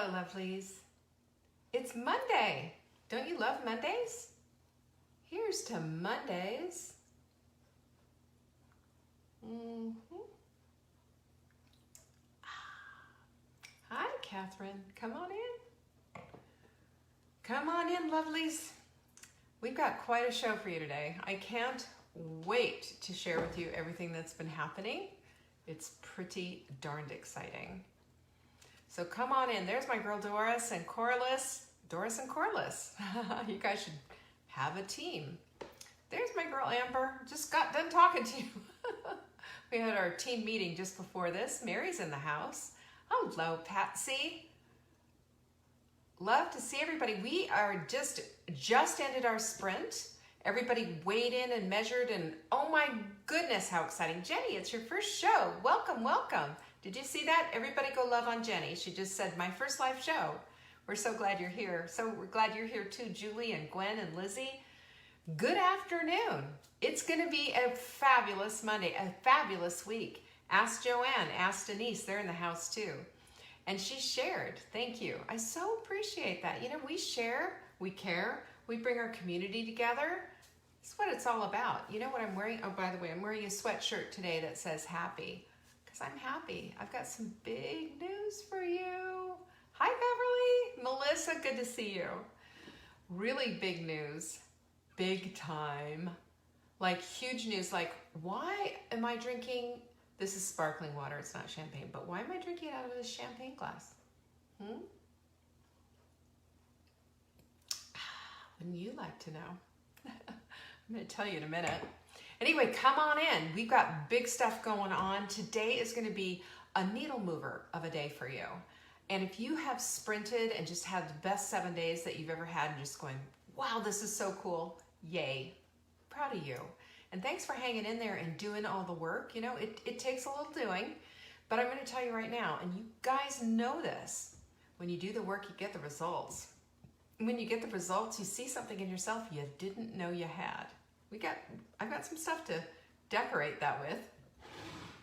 Hello, lovelies. It's Monday. Don't you love Mondays? Here's to Mondays. Hi, Catherine. Come on in. Come on in, lovelies. We've got quite a show for you today. I can't wait to share with you everything that's been happening. It's pretty darned exciting. So come on in. There's my girl Doris and Corliss. Doris and Corliss. You guys should have a team. There's my girl Amber. Just got done talking to you. We had our team meeting just before this. Mary's in the house. Hello, Patsy. Love to see everybody. We are just ended our sprint. Everybody weighed in and measured, and oh my goodness, how exciting. Jenny, it's your first show. Welcome, welcome. Did you see that? Everybody go love on Jenny. She just said, my first live show. We're so glad you're here. So we're glad you're here too, Julie and Gwen and Lizzie. Good afternoon. It's going to be a fabulous Monday, a fabulous week. Ask Joanne, ask Denise. They're in the house too. And she shared. Thank you. I so appreciate that. You know, we share, we care, we bring our community together. That's what it's all about. You know what I'm wearing? Oh, by the way, I'm wearing a sweatshirt today that says happy. Because I'm happy. I've got some big news for you. Hi, Beverly. Melissa, good to see you. Really big news. Big time. Like huge news. Like, why am I drinking... This is sparkling water. It's not champagne. But why am I drinking it out of this champagne glass? Wouldn't you like to know? I'm going to tell you in a minute. Anyway, come on in. We've got big stuff going on. Today is going to be a needle mover of a day for you. And if you have sprinted and just had the best 7 days that you've ever had and just going, wow, this is so cool. Yay. Proud of you. And thanks for hanging in there and doing all the work. You know, it takes a little doing, but I'm going to tell you right now, and you guys know this, when you do the work, you get the results. And when you get the results, you see something in yourself you didn't know you had. I've got some stuff to decorate that with.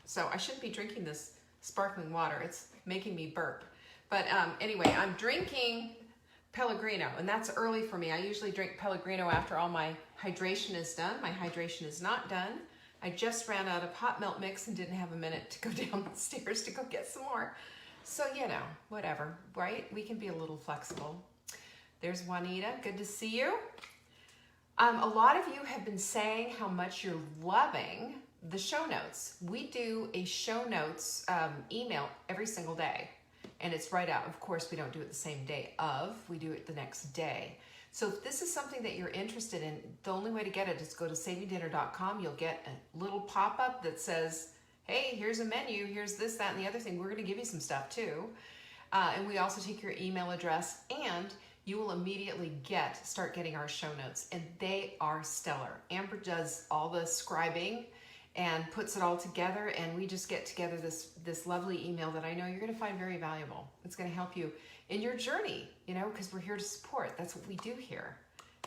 So I shouldn't be drinking this sparkling water. It's making me burp. But anyway, I'm drinking Pellegrino, and that's early for me. I usually drink Pellegrino after all my hydration is done. My hydration is not done. I just ran out of hot milk mix and didn't have a minute to go downstairs to go get some more. So, you know, whatever, right? We can be a little flexible. There's Juanita. Good to see you. A lot of you have been saying how much you're loving the show notes. We do a show notes email every single day. And it's right out. Of course, we don't do it the same day of. We do it the next day. So if this is something that you're interested in, the only way to get it is go to savingdinner.com. You'll get a little pop-up that says, hey, here's a menu. Here's this, that, and the other thing. We're going to give you some stuff too. And we also take your email address, and you will immediately start getting our show notes. And they are stellar. Amber does all the scribing and puts it all together, and we just get together this lovely email that I know you're going to find very valuable. It's going to help you in your journey, you know, because we're here to support. That's what we do here,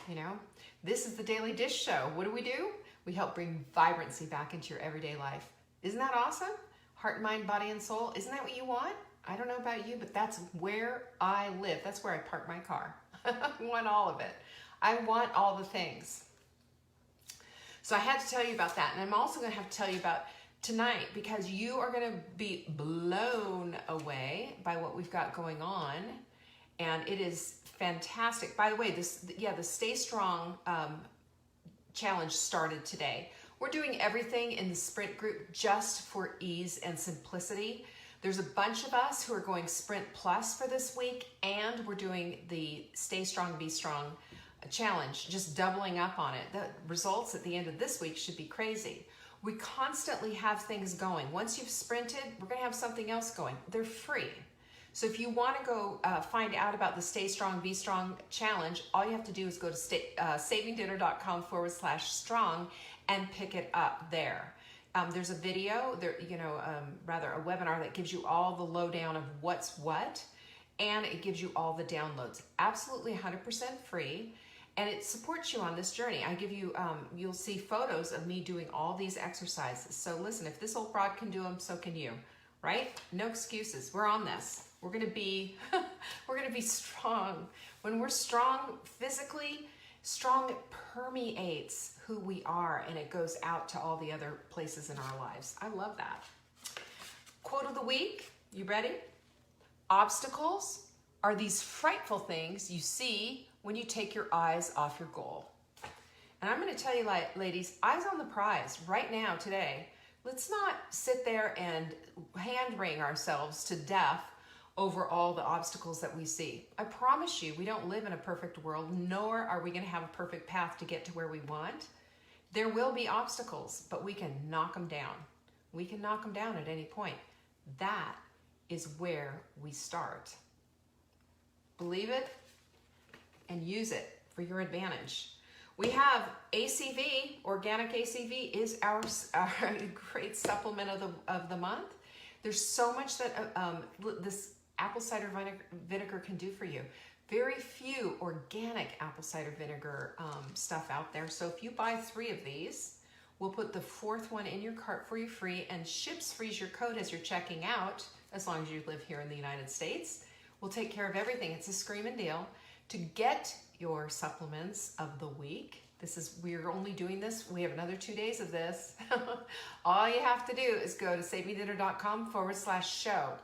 you know. This is the Daily Dish Show. What do? We help bring vibrancy back into your everyday life. Isn't that awesome? Heart, mind, body, and soul. Isn't that what you want? I don't know about you, but that's where I live. That's where I park my car. I want all of it. I want all the things. So I had to tell you about that. And I'm also going to have to tell you about tonight, because you are going to be blown away by what we've got going on. And it is fantastic. By the way, the Stay Strong challenge started today. We're doing everything in the sprint group just for ease and simplicity. There's a bunch of us who are going Sprint Plus for this week, and we're doing the Stay Strong, Be Strong challenge, just doubling up on it. The results at the end of this week should be crazy. We constantly have things going. Once you've sprinted, we're going to have something else going. They're free. So if you want to go find out about the Stay Strong, Be Strong challenge, all you have to do is go to savingdinner.com/strong and pick it up there. There's a video, rather a webinar that gives you all the lowdown of what's what, and it gives you all the downloads. Absolutely 100% free. And it supports you on this journey. I give you, you'll see photos of me doing all these exercises. So listen, if this old broad can do them, so can you. right? No excuses. We're on this. We're gonna be, we're gonna be strong. When we're strong physically, strong permeates who we are, and it goes out to all the other places in our lives. I love that. Quote of the week, you ready? Obstacles are these frightful things you see when you take your eyes off your goal. And I'm going to tell you, ladies, eyes on the prize right now, today. Let's not sit there and hand wring ourselves to death over all the obstacles that we see. I promise you, we don't live in a perfect world, nor are we going to have a perfect path to get to where we want. There will be obstacles, but we can knock them down. We can knock them down at any point. That is where we start. Believe it and use it for your advantage. We have ACV, organic ACV is our great supplement of the month. There's so much that this apple cider vinegar can do for you. Very few organic apple cider vinegar stuff out there. So if you buy 3 of these, we'll put the 4th one in your cart for you free, and ships freeze your code as you're checking out, as long as you live here in the United States. We'll take care of everything. It's a screaming deal. To get your supplements of the week, we're only doing this. We have another 2 days of this. All you have to do is go to savingdinner.com/show.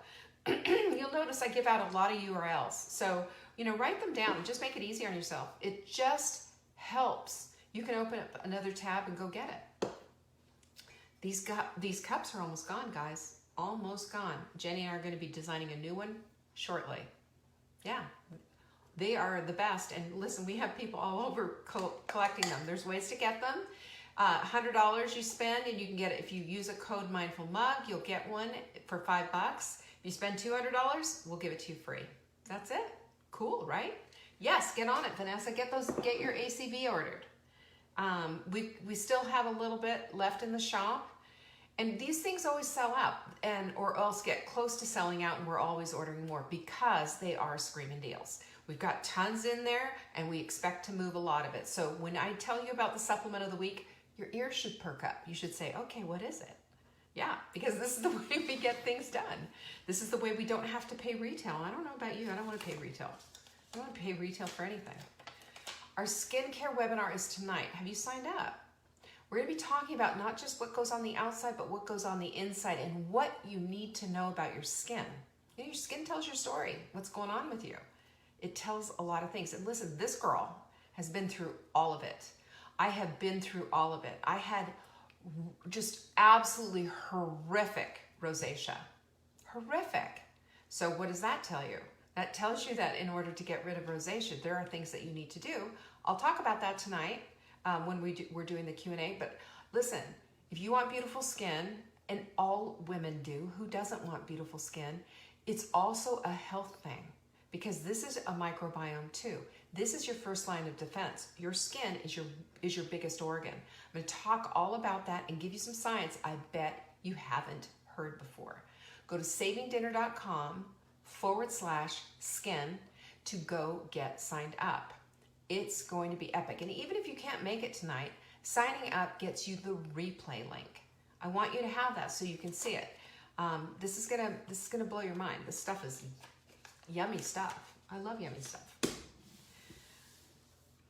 You'll notice I give out a lot of URLs. So, write them down and just make it easy on yourself. It just helps. You can open up another tab and go get it. These cups are almost gone, guys. Almost gone. Jenny and I are going to be designing a new one shortly. Yeah. They are the best. And listen, we have people all over collecting them. There's ways to get them. $100 you spend, and you can get it. If you use a code Mindful Mug, you'll get one for $5. If you spend $200, we'll give it to you free. That's it. Cool, right? Yes, get on it, Vanessa. Get your ACV ordered. We still have a little bit left in the shop, and these things always sell out, or else get close to selling out, and we're always ordering more because they are screaming deals. We've got tons in there, and we expect to move a lot of it. So when I tell you about the supplement of the week, your ears should perk up. You should say, okay, what is it? Yeah, because this is the way we get things done. This is the way we don't have to pay retail. I don't know about you. I don't want to pay retail. I don't want to pay retail for anything. Our skincare webinar is tonight. Have you signed up? We're going to be talking about not just what goes on the outside, but what goes on the inside and what you need to know about your skin. Your skin tells your story, what's going on with you. It tells a lot of things. And listen, this girl has been through all of it. I have been through all of it. I had just absolutely horrific rosacea. Horrific. So what does that tell you? That tells you that in order to get rid of rosacea, there are things that you need to do. I'll talk about that tonight when we're doing the Q&A. But listen, if you want beautiful skin, and all women do, who doesn't want beautiful skin? It's also a health thing, because this is a microbiome too. This is your first line of defense. Your skin is your biggest organ. I'm going to talk all about that and give you some science I bet you haven't heard before. Go to savingdinner.com/skin to go get signed up. It's going to be epic. And even if you can't make it tonight, signing up gets you the replay link. I want you to have that so you can see it. This is gonna blow your mind. This stuff is yummy stuff. I love yummy stuff.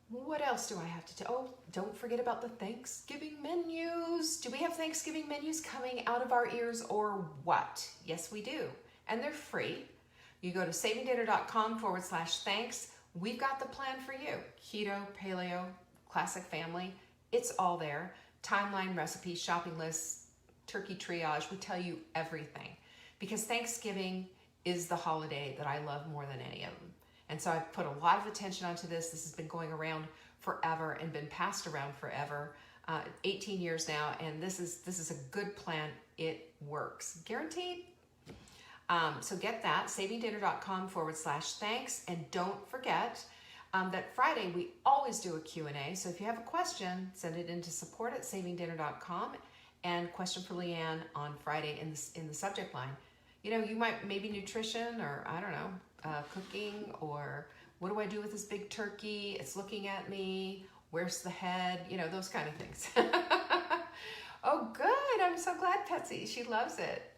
What else do I have to tell? Oh, don't forget about the Thanksgiving menus. Do we have Thanksgiving menus coming out of our ears or what? Yes, we do. And they're free. You go to savingdinner.com/thanks. We've got the plan for you. Keto, paleo, classic family. It's all there. Timeline, recipes, shopping lists, turkey triage. We tell you everything. Because Thanksgiving is the holiday that I love more than any of them. And so I've put a lot of attention onto this. This has been going around forever and been passed around forever, 18 years now. And this is a good plan. It works. Guaranteed. So get that, savingdinner.com/thanks. And don't forget that Friday we always do a Q&A. So if you have a question, send it into support@savingdinner.com, and question for Leanne on Friday in the subject line. You might maybe nutrition, or I don't know, cooking, or what do I do with this big turkey? It's looking at me. Where's the head? Those kind of things. Oh, good. I'm so glad, Patsy. She loves it.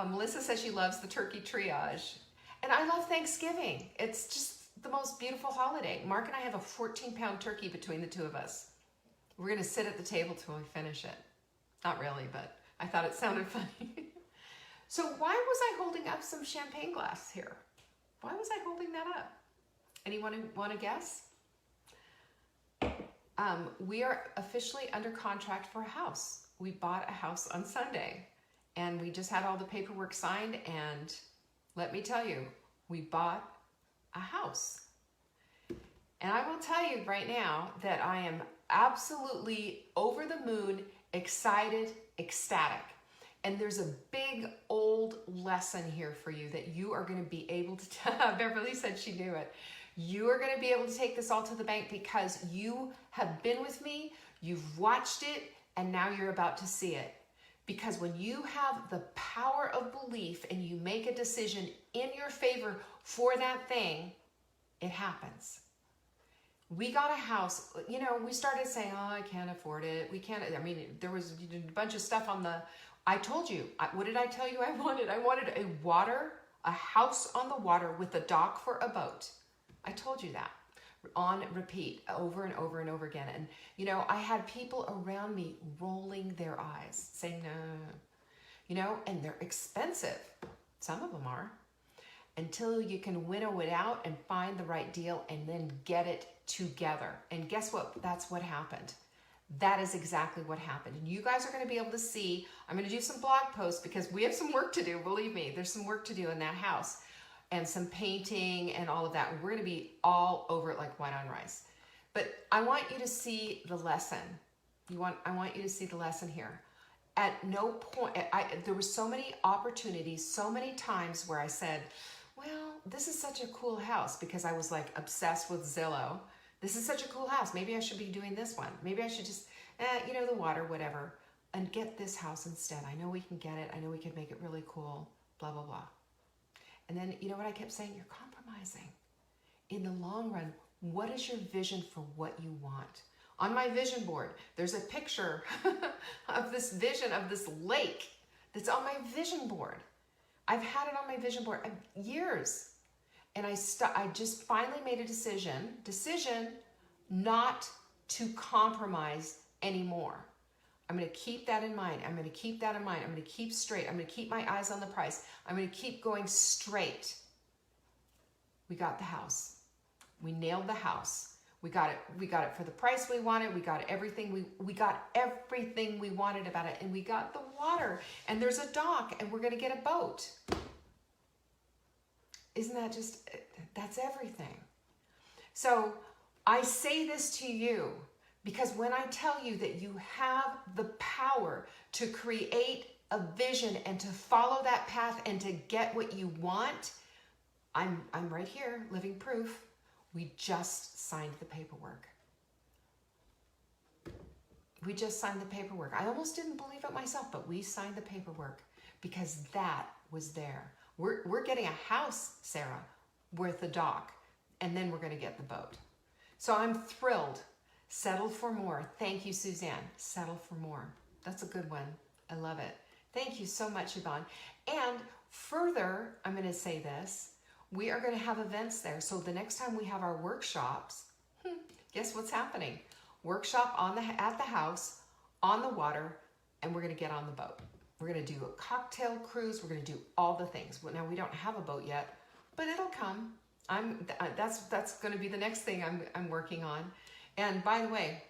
Melissa says she loves the turkey triage. And I love Thanksgiving. It's just the most beautiful holiday. Mark and I have a 14-pound turkey between the two of us. We're going to sit at the table till we finish it. Not really, but I thought it sounded funny. So why was I holding up some champagne glass here? Why was I holding that up? Anyone want to guess? We are officially under contract for a house. We bought a house on Sunday, and we just had all the paperwork signed, and let me tell you, we bought a house. And I will tell you right now that I am absolutely over the moon, excited, ecstatic. And there's a big old lesson here for you that you are going to be able to tell. Beverly said she knew it. You are going to be able to take this all to the bank because you have been with me, you've watched it, and now you're about to see it. Because when you have the power of belief and you make a decision in your favor for that thing, it happens. We got a house, you know, we started saying, oh, I can't afford it. We can't, I mean, there was a bunch of stuff on the, I told you, what did I tell you I wanted? I wanted a house on the water with a dock for a boat. I told you that on repeat over and over and over again. And, you know, I had people around me rolling their eyes saying, no, you know, and they're expensive. Some of them are. Until you can winnow it out and find the right deal and then get it together. And guess what? That's what happened. That is exactly what happened. And you guys are going to be able to see, I'm going to do some blog posts because we have some work to do. Believe me, there's some work to do in that house and some painting and all of that. We're going to be all over it like white on rice. But I want you to see the lesson. I want you to see the lesson here. At no point, there were so many opportunities, so many times where I said, well, this is such a cool house because I was like obsessed with Zillow. This is such a cool house. Maybe I should be doing this one. Maybe I should just, you know, the water, whatever, and get this house instead. I know we can get it. I know we can make it really cool, blah, blah, blah. And then, you know what I kept saying? You're compromising. In the long run, what is your vision for what you want? On my vision board, there's a picture of this vision of this lake that's on my vision board. I've had it on my vision board years. And I just finally made a decision not to compromise anymore. I'm going to keep that in mind. I'm going to keep that in mind. I'm going to keep straight. I'm going to keep my eyes on the price. I'm going to keep going straight. We got the house. We nailed the house. We got it for the price we wanted. We got everything we got everything we wanted about it, and we got the water, and there's a dock, and we're going to get a boat. Isn't that just, that's everything. So I say this to you because when I tell you that you have the power to create a vision and to follow that path and to get what you want, I'm right here, living proof. We just signed the paperwork. We just signed the paperwork. I almost didn't believe it myself, but we signed the paperwork because that was there. We're getting a house, Sarah, with a dock, and then we're going to get the boat. So I'm thrilled. Settle for more. Thank you, Suzanne. Settle for more. That's a good one. I love it. Thank you so much, Yvonne. And further, I'm going to say this. We are going to have events there. So the next time we have our workshops, guess what's happening? Workshop at the house, on the water, and we're going to get on the boat. We're going to do a cocktail cruise. We're going to do all the things. Now, we don't have a boat yet, but it'll come. That's going to be the next thing I'm working on. And by the way,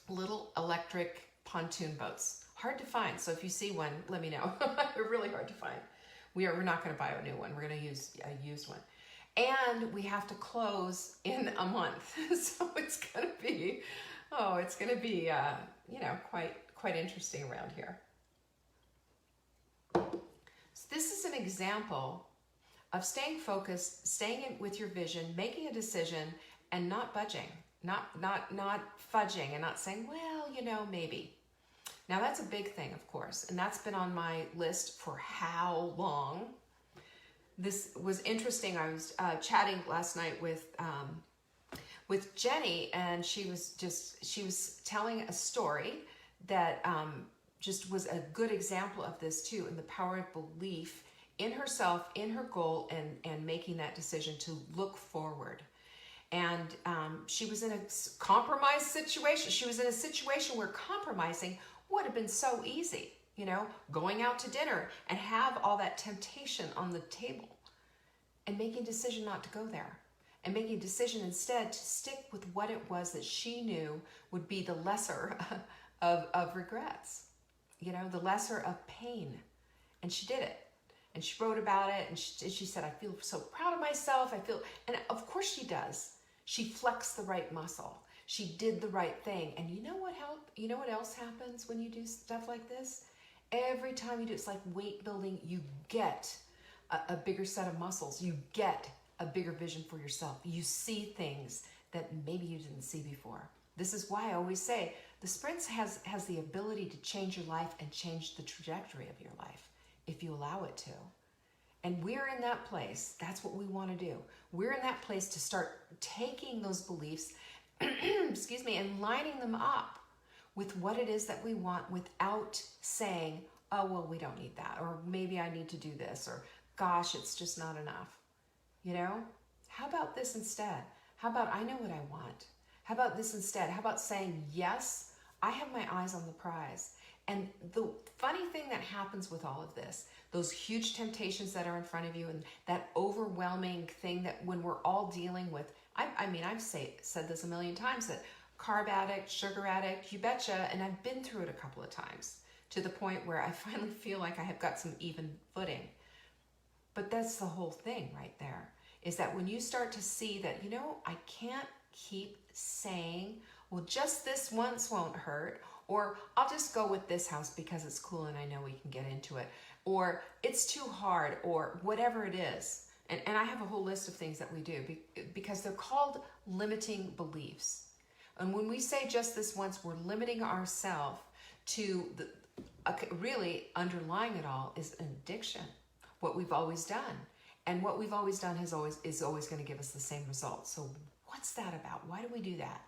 little electric pontoon boats. Hard to find. So if you see one, let me know. They're really hard to find. We're not going to buy a new one. We're going to use a used one. And we have to close in a month. So it's going to be, you know, quite interesting around here. So this is an example of staying focused, staying with your vision, making a decision, and not budging, not fudging, and not saying, well, you know, maybe. Now that's a big thing, of course, and that's been on my list for how long? This was interesting. I was chatting last night with Jenny, and she was telling a story that just was a good example of this too, and the power of belief in herself, in her goal, and making that decision to look forward. And she was in a compromised situation. She was in a situation where compromising would have been so easy, you know, going out to dinner and have all that temptation on the table, and making a decision not to go there, and making a decision instead to stick with what it was that she knew would be the lesser of regrets, you know, the lesser of pain. And she did it. And she wrote about it, and she said, I feel so proud of myself. And of course she does. She flexed the right muscle. She did the right thing. And you know what helped? You know what else happens when you do stuff like this? Every time you do, it's like weight building. You get a bigger set of muscles. You get a bigger vision for yourself. You see things that maybe you didn't see before. This is why I always say the sprints has the ability to change your life and change the trajectory of your life if you allow it to. And we're in that place. That's what we want to do. We're in that place to start taking those beliefs, excuse me, and lining them up with what it is that we want, without saying, oh, well, we don't need that, or maybe I need to do this, or gosh, it's just not enough. You know, how about this instead? How about I know what I want? How about this instead? How about saying, yes, I have my eyes on the prize. And the funny thing that happens with all of this, those huge temptations that are in front of you, and that overwhelming thing that when we're all dealing with, I mean, I've said this a million times, that carb addict, sugar addict, you betcha, and I've been through it a couple of times to the point where I finally feel like I have got some even footing. But that's the whole thing right there, is that when you start to see that, you know, I can't keep saying, well, just this once won't hurt, or I'll just go with this house because it's cool and I know we can get into it, or it's too hard, or whatever it is. And I have a whole list of things that we do because they're called limiting beliefs. And when we say just this once, we're limiting ourselves to really underlying it all is an addiction, what we've always done. And what we've always done is always going to give us the same results. So what's that about? Why do we do that?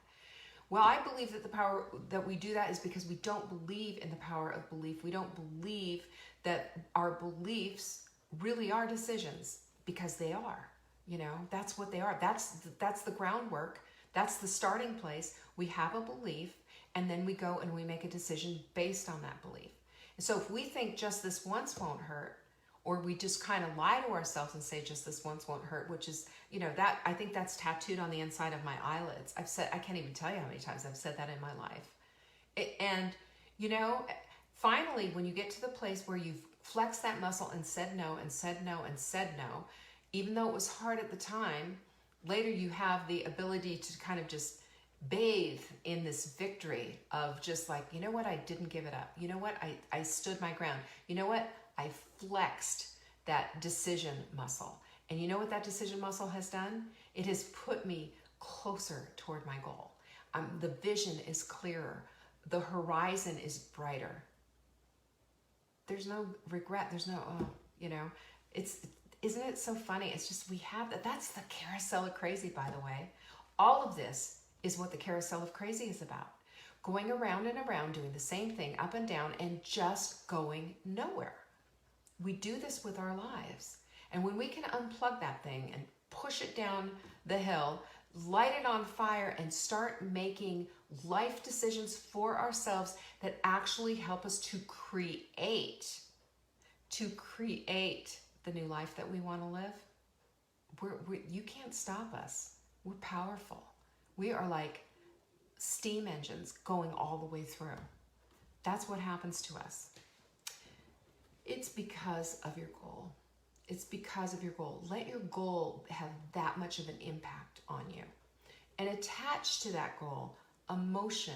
Well, I believe that the power that we do that is because we don't believe in the power of belief. We don't believe that our beliefs really are decisions, because they are. You know, that's what they are. That's the groundwork. That's the starting place. We have a belief, and then we go and we make a decision based on that belief. And so if we think just this once won't hurt, or we just kind of lie to ourselves and say just this once won't hurt, which is, you know, that I think that's tattooed on the inside of my eyelids. I can't even tell you how many times I've said that in my life. And, you know, finally, when you get to the place where you've flexed that muscle and said no and said no and said no, even though it was hard at the time, later you have the ability to kind of just bathe in this victory of just like, you know what, I didn't give it up. You know what, I stood my ground. You know what, I flexed that decision muscle. And you know what that decision muscle has done? It has put me closer toward my goal. The vision is clearer. The horizon is brighter. There's no regret. There's no, you know, isn't it so funny? It's just, we have that. That's the carousel of crazy, by the way. All of this is what the carousel of crazy is about. Going around and around, doing the same thing, up and down, and just going nowhere. We do this with our lives. And when we can unplug that thing and push it down the hill, light it on fire, and start making life decisions for ourselves that actually help us to create the new life that we want to live, you can't stop us. We're powerful. We are like steam engines going all the way through. That's what happens to us. It's because of your goal. It's because of your goal. Let your goal have that much of an impact on you. And attach to that goal emotion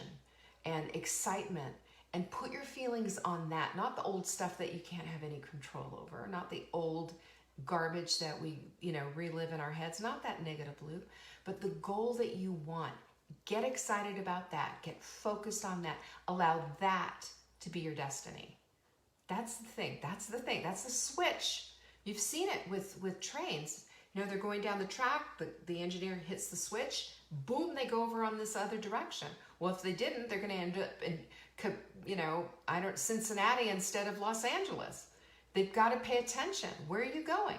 and excitement, and put your feelings on that, not the old stuff that you can't have any control over, not the old garbage that we, you know, relive in our heads, not that negative loop, but the goal that you want. Get excited about that. Get focused on that. Allow that to be your destiny. That's the thing. That's the thing. That's the switch. You've seen it with trains. You know, they're going down the track, the engineer hits the switch, boom, they go over on this other direction. Well, if they didn't, they're going to end up Cincinnati instead of Los Angeles. They've got to pay attention. Where are you going?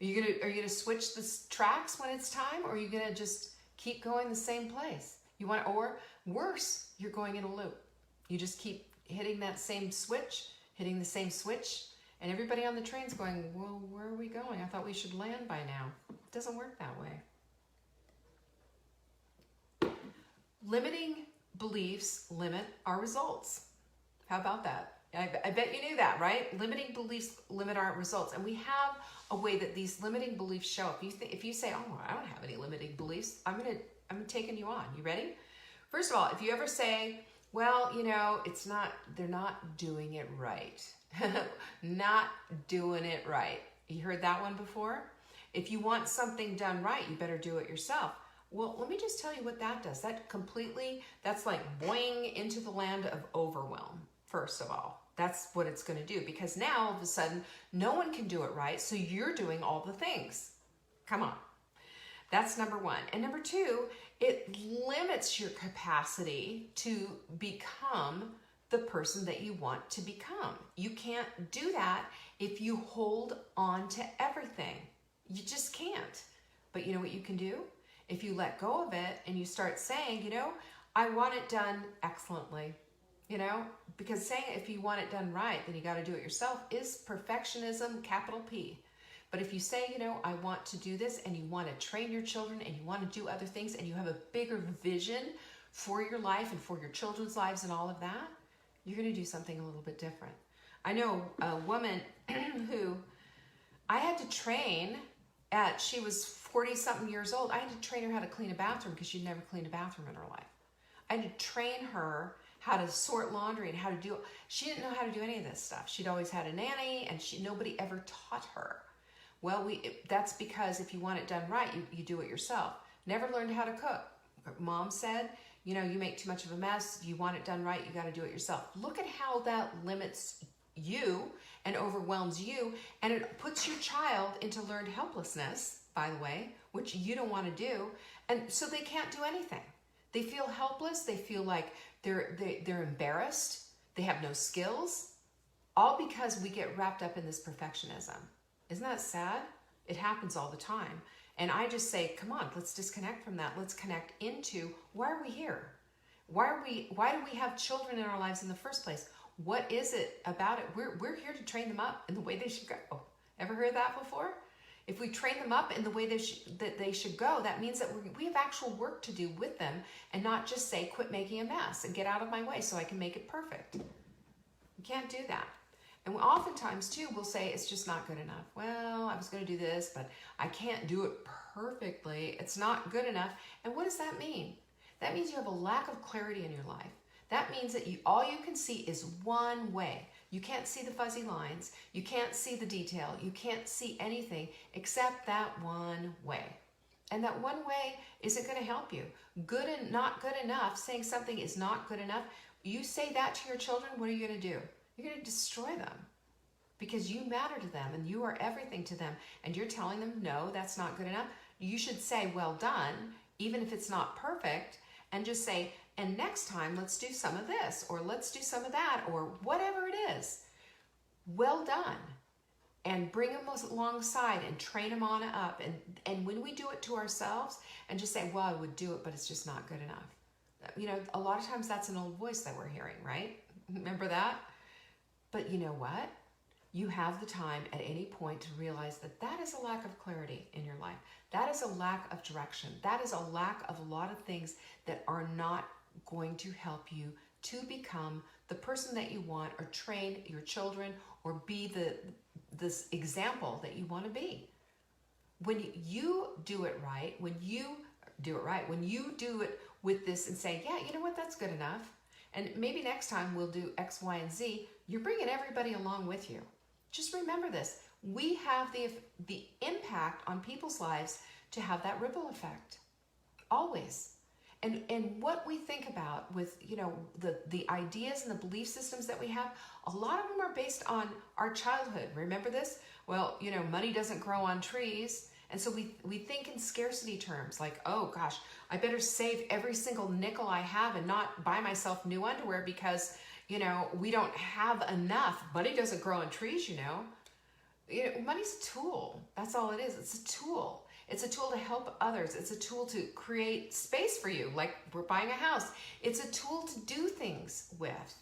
Are you gonna switch the tracks when it's time, or are you gonna just keep going the same place? Or worse, you're going in a loop. You just keep hitting the same switch, and everybody on the train's going, well, where are we going? I thought we should land by now. It doesn't work that way. Limiting beliefs limit our results. How about that? I bet you knew that, right? Limiting beliefs limit our results. And we have a way that these limiting beliefs show up. If you say, oh, I don't have any limiting beliefs, I'm taking you on. You ready? First of all, if you ever say, well, they're not doing it right. Not doing it right. You heard that one before? If you want something done right, you better do it yourself. Well, let me just tell you what that does. That's like boing into the land of overwhelm, first of all. That's what it's going to do, because now all of a sudden no one can do it right, so you're doing all the things. Come on. That's number one. And number two, it limits your capacity to become the person that you want to become. You can't do that if you hold on to everything. You just can't. But you know what you can do? If you let go of it and you start saying, I want it done excellently. Because saying if you want it done right, then you got to do it yourself is perfectionism, capital P. But if you say, I want to do this, and you want to train your children, and you want to do other things, and you have a bigger vision for your life and for your children's lives and all of that, you're going to do something a little bit different. I know a woman who I had to train she was 40-something years old. I had to train her how to clean a bathroom because she'd never cleaned a bathroom in her life. I had to train her how to sort laundry and how to do. She didn't know how to do any of this stuff. She'd always had a nanny, and nobody ever taught her. Well, that's because if you want it done right, you do it yourself. Never learned how to cook. Mom said, you make too much of a mess. You want it done right, you got to do it yourself. Look at how that limits you and overwhelms you, and it puts your child into learned helplessness, by the way, which you don't want to do, and so they can't do anything. They feel helpless. They feel like they're embarrassed. They have no skills, all because we get wrapped up in this perfectionism. Isn't that sad? It happens all the time. And I just say, come on, let's disconnect from that. Let's connect into, why are we here? Why do we have children in our lives in the first place? What is it about it? We're here to train them up in the way they should go. Ever heard that before? If we train them up in the way that they should go, that means that we have actual work to do with them, and not just say, quit making a mess and get out of my way so I can make it perfect. We can't do that. And oftentimes, too, we'll say, it's just not good enough. Well, I was going to do this, but I can't do it perfectly. It's not good enough. And what does that mean? That means you have a lack of clarity in your life. That means that all you can see is one way. You can't see the fuzzy lines. You can't see the detail. You can't see anything except that one way. And that one way isn't going to help you. Good and not good enough, saying something is not good enough. You say that to your children, what are you going to do? You're going to destroy them, because you matter to them and you are everything to them, and you're telling them, no, that's not good enough. You should say, well done, even if it's not perfect, and just say, and next time let's do some of this, or let's do some of that, or whatever it is. Well done. And bring them alongside and train them on up. And when we do it to ourselves and just say, well, I would do it, but it's just not good enough. A lot of times that's an old voice that we're hearing, right? Remember that? But you know what? You have the time at any point to realize that is a lack of clarity in your life. That is a lack of direction. That is a lack of a lot of things that are not going to help you to become the person that you want, or train your children, or be this example that you want to be. When you do it right, when you do it with this and say, yeah, you know what, that's good enough. And maybe next time we'll do X, Y, and Z. You're bringing everybody along with you. Just remember this. We have the impact on people's lives to have that ripple effect. Always. And what we think about with, the ideas and the belief systems that we have, a lot of them are based on our childhood. Remember this? Well, money doesn't grow on trees. And so we think in scarcity terms, like, oh gosh, I better save every single nickel I have and not buy myself new underwear because, we don't have enough. Money doesn't grow on trees, money's a tool. That's all it is. It's a tool. It's a tool to help others. It's a tool to create space for you. Like we're buying a house. It's a tool to do things with.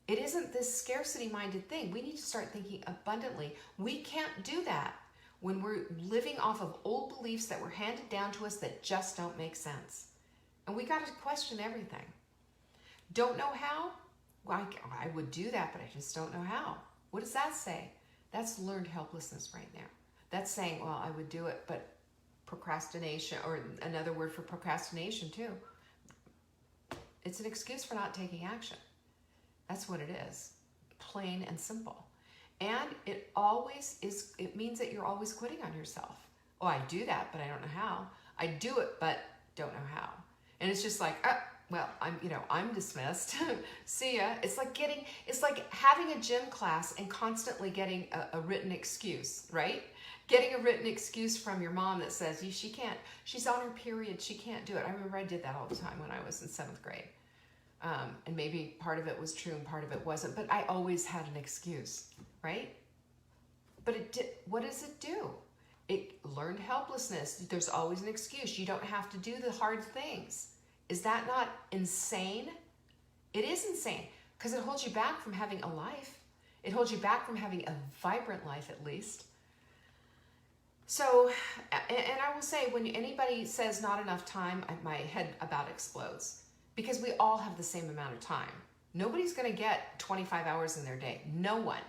It isn't this scarcity-minded thing. We need to start thinking abundantly. We can't do that when we're living off of old beliefs that were handed down to us that just don't make sense. And we got to question everything. Don't know how? Well, I would do that, but I just don't know how. What does that say? That's learned helplessness right there. That's saying, well, I would do it, but procrastination, or another word for procrastination too. It's an excuse for not taking action. That's what it is. Plain and simple. And it means that you're always quitting on yourself. Oh, I do that, but I don't know how. I do it, but don't know how. And it's just like, I'm dismissed. See ya. It's like having a gym class and constantly getting a written excuse, right? Getting a written excuse from your mom that says, she can't, she's on her period, she can't do it. I remember I did that all the time when I was in 7th grade. And maybe part of it was true and part of it wasn't, but I always had an excuse, right? But what does it do? It learned helplessness. There's always an excuse. You don't have to do the hard things. Is that not insane? It is insane because it holds you back from having a life. It holds you back from having a vibrant life, at least. So, and I will say, when anybody says not enough time, my head about explodes, because we all have the same amount of time. Nobody's going to get 25 hours in their day. No one.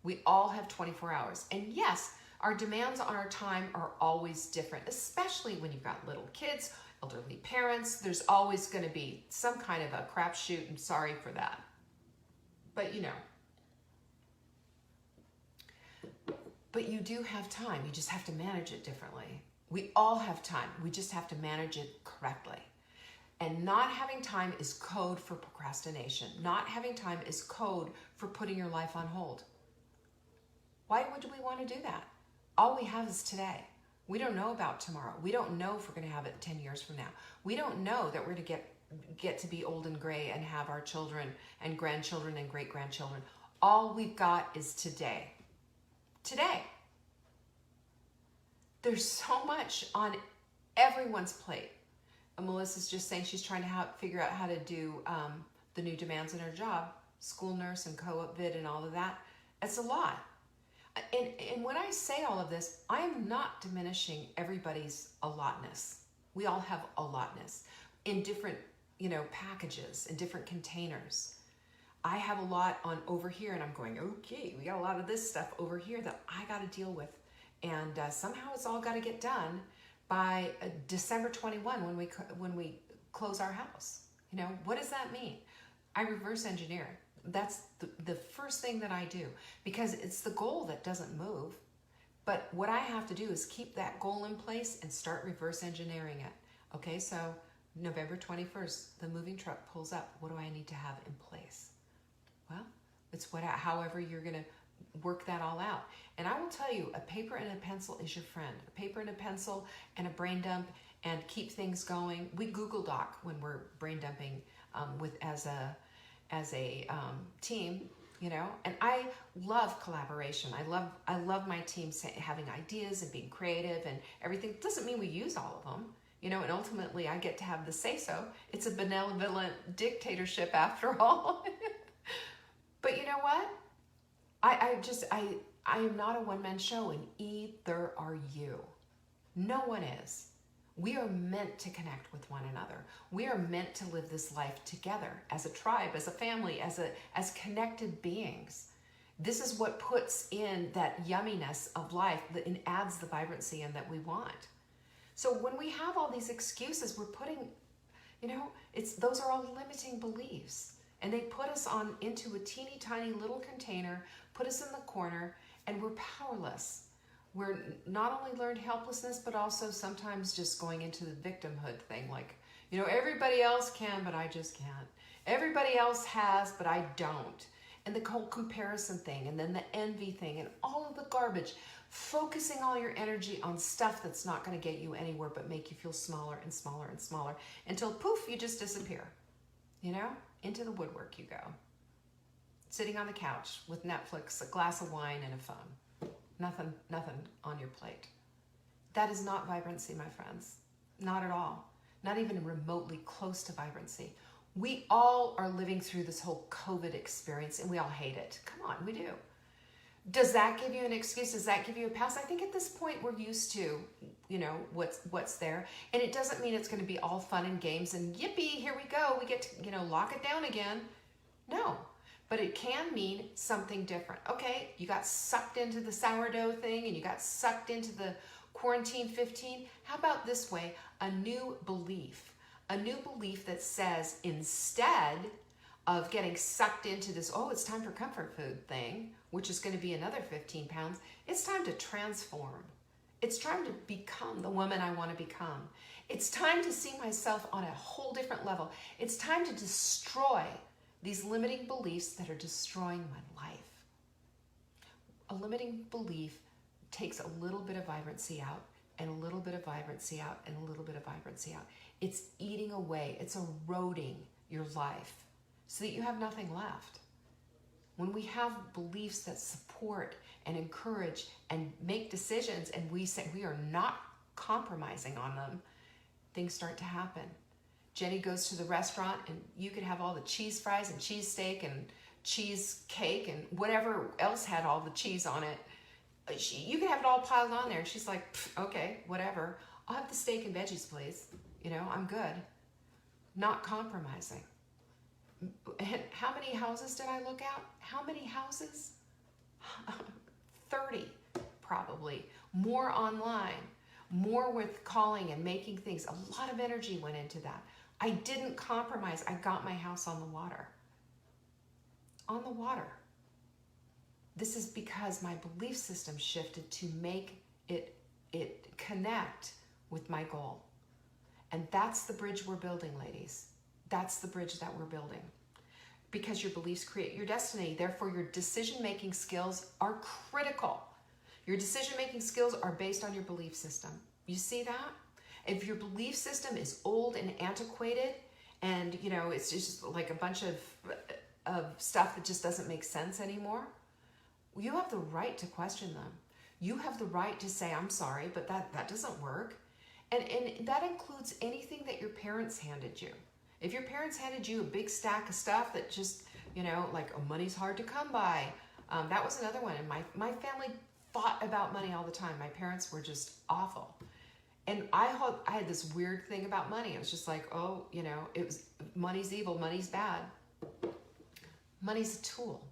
We all have 24 hours. And yes, our demands on our time are always different, especially when you've got little kids, elderly parents. There's always going to be some kind of a crapshoot, and sorry for that. But But you do have time. You just have to manage it differently. We all have time. We just have to manage it correctly. And not having time is code for procrastination. Not having time is code for putting your life on hold. Why would we want to do that? All we have is today. We don't know about tomorrow. We don't know if we're going to have it 10 years from now. We don't know that we're going to get to be old and gray and have our children and grandchildren and great-grandchildren. All we've got is today. Today. There's so much on everyone's plate. And Melissa's just saying she's trying to figure out how to do the new demands in her job, school nurse and co-op vid and all of that. It's a lot. And when I say all of this, I am not diminishing everybody's allotness. We all have allotness in different, packages, in different containers. I have a lot on over here, and I'm going, okay, we got a lot of this stuff over here that I got to deal with. And somehow it's all got to get done by December 21 when we close our house. What does that mean? I reverse engineer. That's the first thing that I do, because it's the goal that doesn't move. But what I have to do is keep that goal in place and start reverse engineering it. Okay, so November 21st, the moving truck pulls up. What do I need to have in place? Well, it's however you're going to work that all out. And I will tell you, a paper and a pencil is your friend. A paper and a pencil and a brain dump, and keep things going. We Google Doc when we're brain dumping as a team, and I love collaboration. I love my team having ideas and being creative and everything. It doesn't mean we use all of them, and ultimately I get to have the say-so. It's a benevolent dictatorship after all. But you know what? I am not a one-man show, and either are you. No one is. We are meant to connect with one another. We are meant to live this life together as a tribe, as a family, as connected beings. This is what puts in that yumminess of life and adds the vibrancy in that we want. So when we have all these excuses, we're putting, those are all limiting beliefs. And they put us into a teeny tiny little container, put us in the corner, and we're powerless. We're not only learned helplessness, but also sometimes just going into the victimhood thing. Like, everybody else can, but I just can't. Everybody else has, but I don't. And the whole comparison thing, and then the envy thing, and all of the garbage. focusing all your energy on stuff that's not going to get you anywhere but make you feel smaller and smaller and smaller until poof, you just disappear. You know, into the woodwork you go. Sitting on the couch with Netflix, a glass of wine, and a phone. Nothing on your plate. That is not vibrancy, my friends. Not at all. Not even remotely close to vibrancy. We all are living through this whole COVID experience and we all hate it. Come on, we do. Does that give you an excuse? Does that give you a pass? I think at this point we're used to, you know, what's there. And it doesn't mean it's going to be all fun and games and yippee, here we go. We get to, you know, lock it down again. No, but it can mean something different. Okay, you got sucked into the sourdough thing and you got sucked into the quarantine 15. How about this way? A new belief that says instead of getting sucked into this, oh, it's time for comfort food thing, which is going to be another 15 pounds, it's time to transform. It's time to become the woman I want to become. It's time to see myself on a whole different level. It's time to destroy these limiting beliefs that are destroying my life. A limiting belief takes a little bit of vibrancy out and a little bit of vibrancy out and a little bit of vibrancy out. It's eating away. It's eroding your life so that you have nothing left. When we have beliefs that support and encourage and make decisions and we say we are not compromising on them, things start to happen. Jenny goes to the restaurant and you could have all the cheese fries and cheesesteak and cheesecake and whatever else had all the cheese on it. You can have it all piled on there. She's like, okay, whatever. I'll have the steak and veggies, please. You know, I'm good. Not compromising. And how many houses did I look at? How many houses? 30, probably. More online. More with calling and making things. A lot of energy went into that. I didn't compromise. I got my house on the water. On the water. This is because my belief system shifted to make it connect with my goal. And that's the bridge we're building, ladies. That's the bridge that we're building. Because your beliefs create your destiny. Therefore, your decision-making skills are critical. Your decision-making skills are based on your belief system. You see that? If your belief system is old and antiquated and, you know, it's just like a bunch of stuff that just doesn't make sense anymore, you have the right to question them. You have the right to say, I'm sorry, but that doesn't work. And that includes anything that your parents handed you. If your parents handed you a big stack of stuff that just, you know, like, oh, money's hard to come by. That was another one. And my family fought about money all the time. My parents were just awful. And I had this weird thing about money. It was just like, oh, you know, it was money's evil, money's bad. Money's a tool.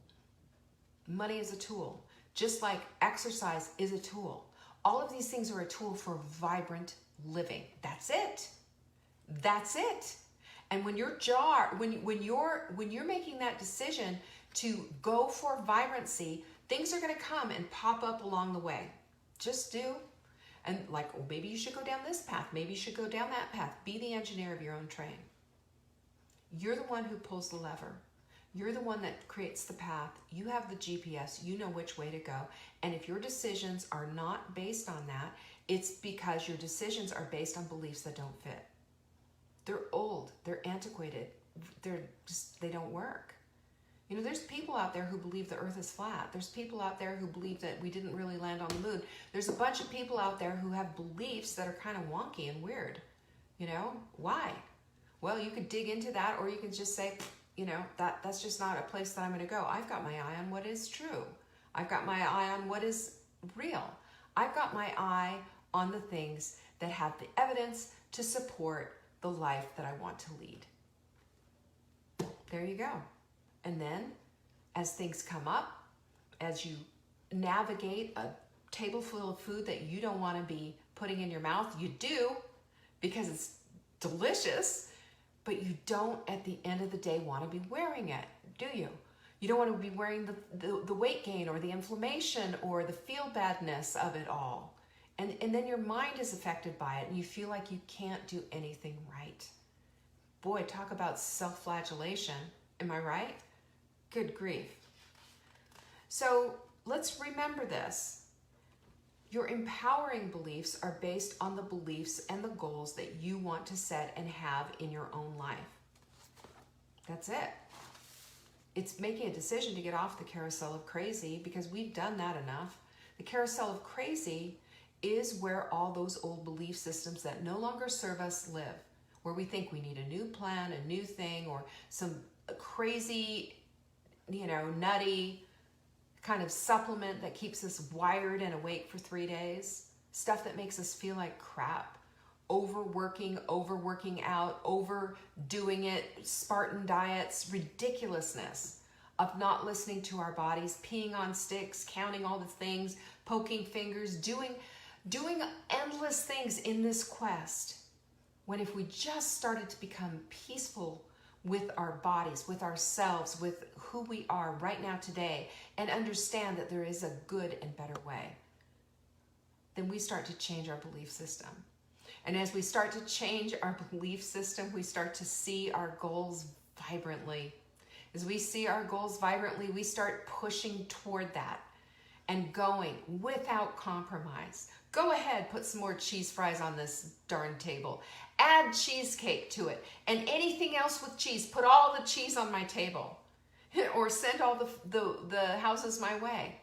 Money is a tool. Just like exercise is a tool. All of these things are a tool for vibrant living. That's it. That's it. And when you're making that decision to go for vibrancy, things are going to come and pop up along the way. Just do. And like, well, maybe you should go down this path. Maybe you should go down that path. Be the engineer of your own train. You're the one who pulls the lever. You're the one that creates the path. You have the GPS. You know which way to go. And if your decisions are not based on that, it's because your decisions are based on beliefs that don't fit. They're old. They're antiquated. They don't work. You know, there's people out there who believe the earth is flat. There's people out there who believe that we didn't really land on the moon. There's a bunch of people out there who have beliefs that are kind of wonky and weird. You know, why? Well, you could dig into that, or you can just say, you know, that's just not a place that I'm going to go. I've got my eye on what is true. I've got my eye on what is real. I've got my eye on the things that have the evidence to support the life that I want to lead. There you go. And then as things come up, as you navigate a table full of food that you don't want to be putting in your mouth, you do because it's delicious, but you don't at the end of the day want to be wearing it, do you? You don't want to be wearing the weight gain or the inflammation or the feel badness of it all. And then your mind is affected by it and you feel like you can't do anything right. Boy, talk about self-flagellation. Am I right? Good grief. So let's remember this. Your empowering beliefs are based on the beliefs and the goals that you want to set and have in your own life. That's it. It's making a decision to get off the carousel of crazy, because we've done that enough. The carousel of crazy is where all those old belief systems that no longer serve us live, where we think we need a new plan, a new thing, or some crazy, nutty kind of supplement that keeps us wired and awake for 3 days. Stuff that makes us feel like crap. Overworking out, overdoing it, Spartan diets, ridiculousness of not listening to our bodies, peeing on sticks, counting all the things, poking fingers, doing endless things in this quest. When if we just started to become peaceful with our bodies, with ourselves, with who we are right now today, and understand that there is a good and better way, then we start to change our belief system. And as we start to change our belief system, we start to see our goals vibrantly. As we see our goals vibrantly, we start pushing toward that and going without compromise. Go ahead, put some more cheese fries on this darn table. Add cheesecake to it. And anything else with cheese, put all the cheese on my table. Or send all the houses my way.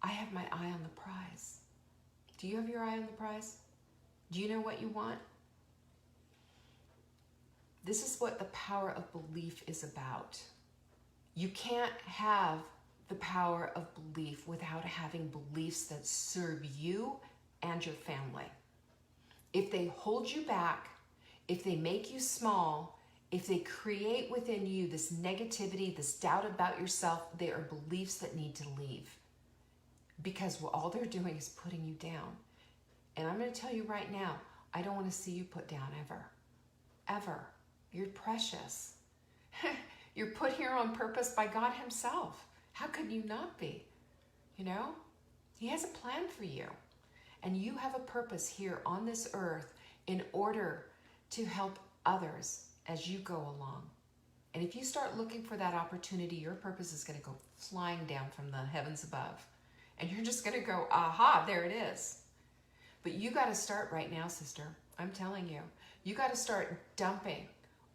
I have my eye on the prize. Do you have your eye on the prize? Do you know what you want? This is what the power of belief is about. You can't have the power of belief without having beliefs that serve you and your family. If they hold you back, if they make you small, if they create within you this negativity, this doubt about yourself, they are beliefs that need to leave. Because all they're doing is putting you down. And I'm going to tell you right now, I don't want to see you put down ever. Ever. You're precious. You're put here on purpose by God himself. How could you not be? He has a plan for you. And you have a purpose here on this earth in order to help others as you go along. And if you start looking for that opportunity, your purpose is going to go flying down from the heavens above. And you're just going to go, aha, there it is. But you got to start right now, sister. I'm telling you. You got to start dumping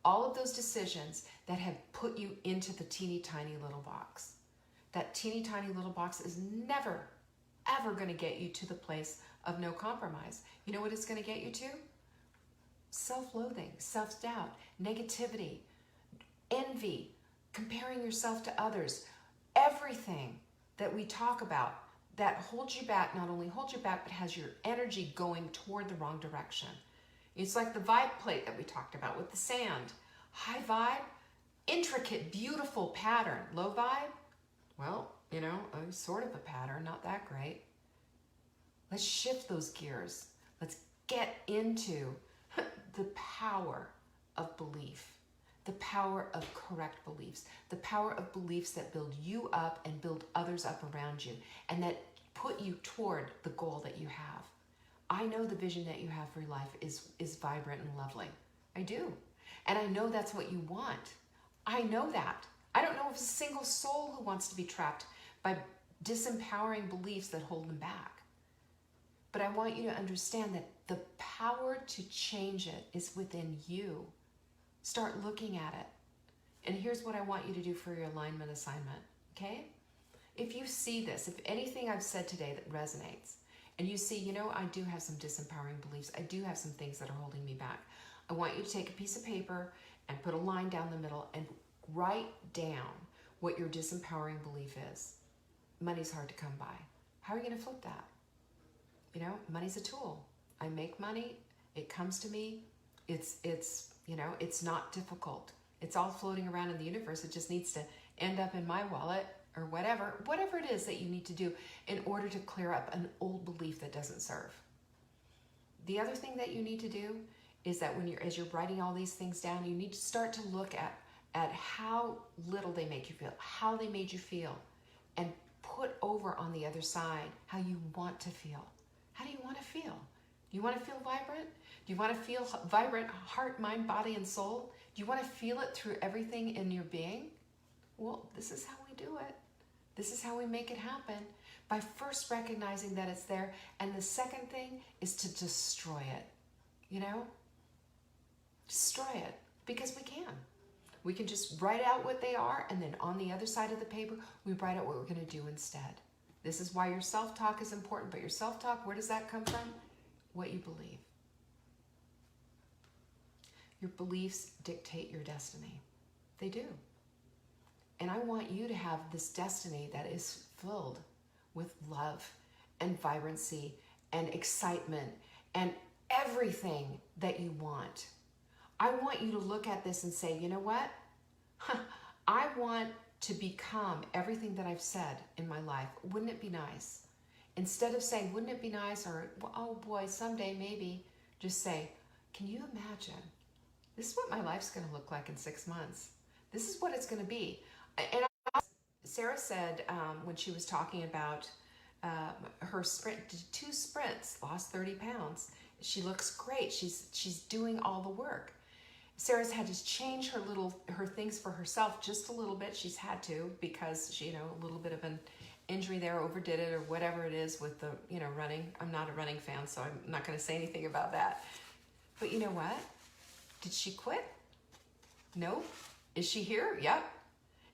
all of those decisions that have put you into the teeny tiny little box. That teeny tiny little box is never, ever going to get you to the place of no compromise. You know what it's going to get you to? Self-loathing, self-doubt, negativity, envy, comparing yourself to others. Everything that we talk about that holds you back, not only holds you back, but has your energy going toward the wrong direction. It's like the vibe plate that we talked about with the sand. High vibe, intricate, beautiful pattern. Low vibe, well, sort of a pattern, not that great. Let's shift those gears. Let's get into the power of belief, the power of correct beliefs, the power of beliefs that build you up and build others up around you, and that put you toward the goal that you have. I know the vision that you have for your life is vibrant and lovely. I do. And I know that's what you want. I know that. I don't know of a single soul who wants to be trapped by disempowering beliefs that hold them back. But I want you to understand that the power to change it is within you. Start looking at it. And here's what I want you to do for your alignment assignment, okay? If you see this, if anything I've said today that resonates, and you see, I do have some disempowering beliefs, I do have some things that are holding me back, I want you to take a piece of paper and put a line down the middle and write down what your disempowering belief is. Money's hard to come by. How are you going to flip that? Money's a tool. I make money. It comes to me. It's not difficult. It's all floating around in the universe. It just needs to end up in my wallet or whatever it is that you need to do in order to clear up an old belief that doesn't serve. The other thing that you need to do is that as you're writing all these things down, you need to start to look at how little they make you feel, how they made you feel, and put over on the other side how you want to feel. How do you want to feel? Do you want to feel vibrant? Do you want to feel vibrant heart, mind, body, and soul? Do you want to feel it through everything in your being? Well, this is how we do it. This is how we make it happen. by first recognizing that it's there. And the second thing is to destroy it. You know? Destroy it, because we can. We can just write out what they are, and then on the other side of the paper, we write out what we're going to do instead. This is why your self-talk is important. But your self-talk, where does that come from? What you believe. Your beliefs dictate your destiny. They do. And I want you to have this destiny that is filled with love and vibrancy and excitement and everything that you want. I want you to look at this and say, you know what? I want to become everything that I've said in my life. Wouldn't it be nice? Instead of saying, wouldn't it be nice? Or, oh boy, someday maybe. Just say, can you imagine? This is what my life's going to look like in 6 months. This is what it's going to be. And Sarah said when she was talking about her sprint, 2 sprints, lost 30 pounds. She looks great. She's doing all the work. Sarah's had to change her things for herself just a little bit. She's had to, because she, a little bit of an injury there, overdid it or whatever it is with the, running. I'm not a running fan, so I'm not going to say anything about that. But you know what? Did she quit? No. Is she here? Yep.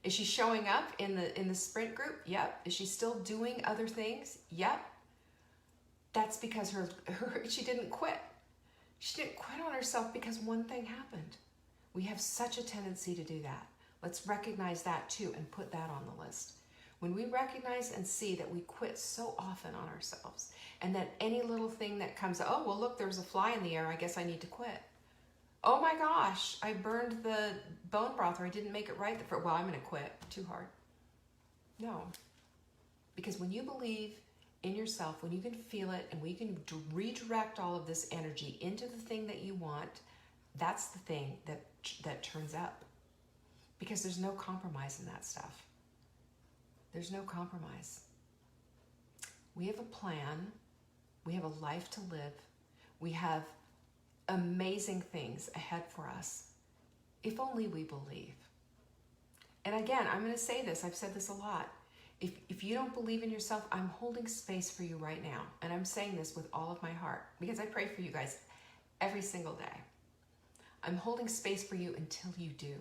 Is she showing up in the sprint group? Yep. Is she still doing other things? Yep. That's because she didn't quit. She didn't quit on herself because one thing happened. We have such a tendency to do that. Let's recognize that too and put that on the list. When we recognize and see that we quit so often on ourselves, and that any little thing that comes, oh, well, look, there's a fly in the air, I guess I need to quit. Oh my gosh, I burned the bone broth, or I didn't make it right. Well, I'm going to quit. Too hard. No. Because when you believe in yourself, when you can feel it, and we can redirect all of this energy into the thing that you want, that's the thing that turns up. Because there's no compromise in that stuff. There's no compromise. We have a plan. We have a life to live. We have amazing things ahead for us, if only we believe. And again, I'm going to say this. I've said this a lot. If you don't believe in yourself, I'm holding space for you right now. And I'm saying this with all of my heart, because I pray for you guys every single day. I'm holding space for you until you do.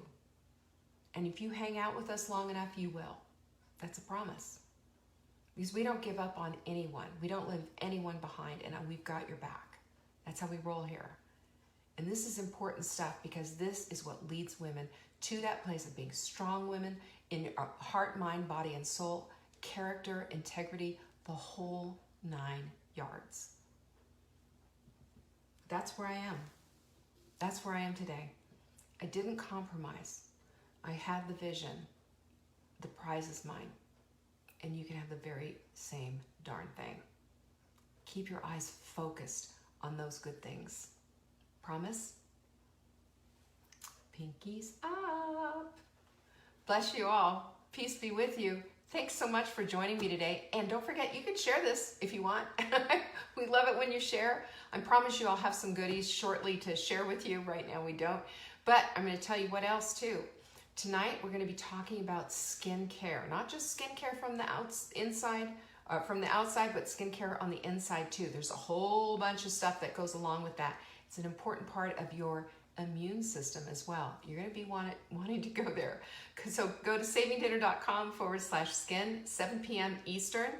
And if you hang out with us long enough, you will. That's a promise. Because we don't give up on anyone. We don't leave anyone behind, and we've got your back. That's how we roll here. And this is important stuff, because this is what leads women to that place of being strong women in heart, mind, body, and soul, character, integrity, the whole 9 yards. That's where I am. That's where I am today. I didn't compromise. I had the vision. The prize is mine. And you can have the very same darn thing. Keep your eyes focused on those good things. Promise? Pinkies up. Bless you all. Peace be with you. Thanks so much for joining me today. And don't forget, you can share this if you want. We love it when you share. I promise you I'll have some goodies shortly to share with you. Right now we don't. But I'm going to tell you what else too. Tonight we're going to be talking about skincare. Not just skincare from the outside, but skincare on the inside too. There's a whole bunch of stuff that goes along with that. It's an important part of your immune system as well. You're going to be wanting to go there. So go to savingdinner.com/skin, 7 p.m. Eastern.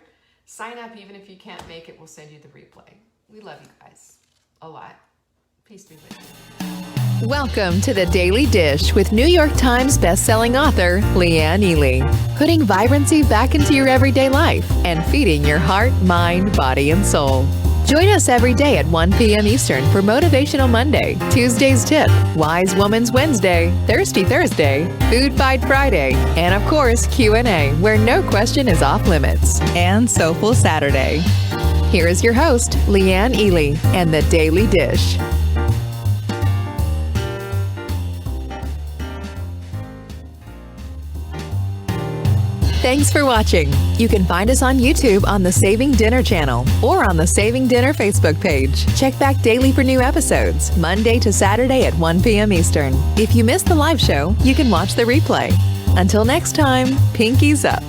Sign up even if you can't make it. We'll send you the replay. We love you guys a lot. Peace be with you. Welcome to the Daily Dish with New York Times bestselling author Leanne Ely. Putting vibrancy back into your everyday life and feeding your heart, mind, body, and soul. Join us every day at 1 p.m. Eastern for Motivational Monday, Tuesday's Tip, Wise Woman's Wednesday, Thirsty Thursday, Food Fight Friday, and of course Q&A, where no question is off limits, and Soulful Saturday. Here is your host, Leanne Ely, and the Daily Dish. Thanks for watching. You can find us on YouTube on the Saving Dinner channel or on the Saving Dinner Facebook page. Check back daily for new episodes, Monday to Saturday at 1 p.m. Eastern. If you missed the live show, you can watch the replay. Until next time, pinkies up.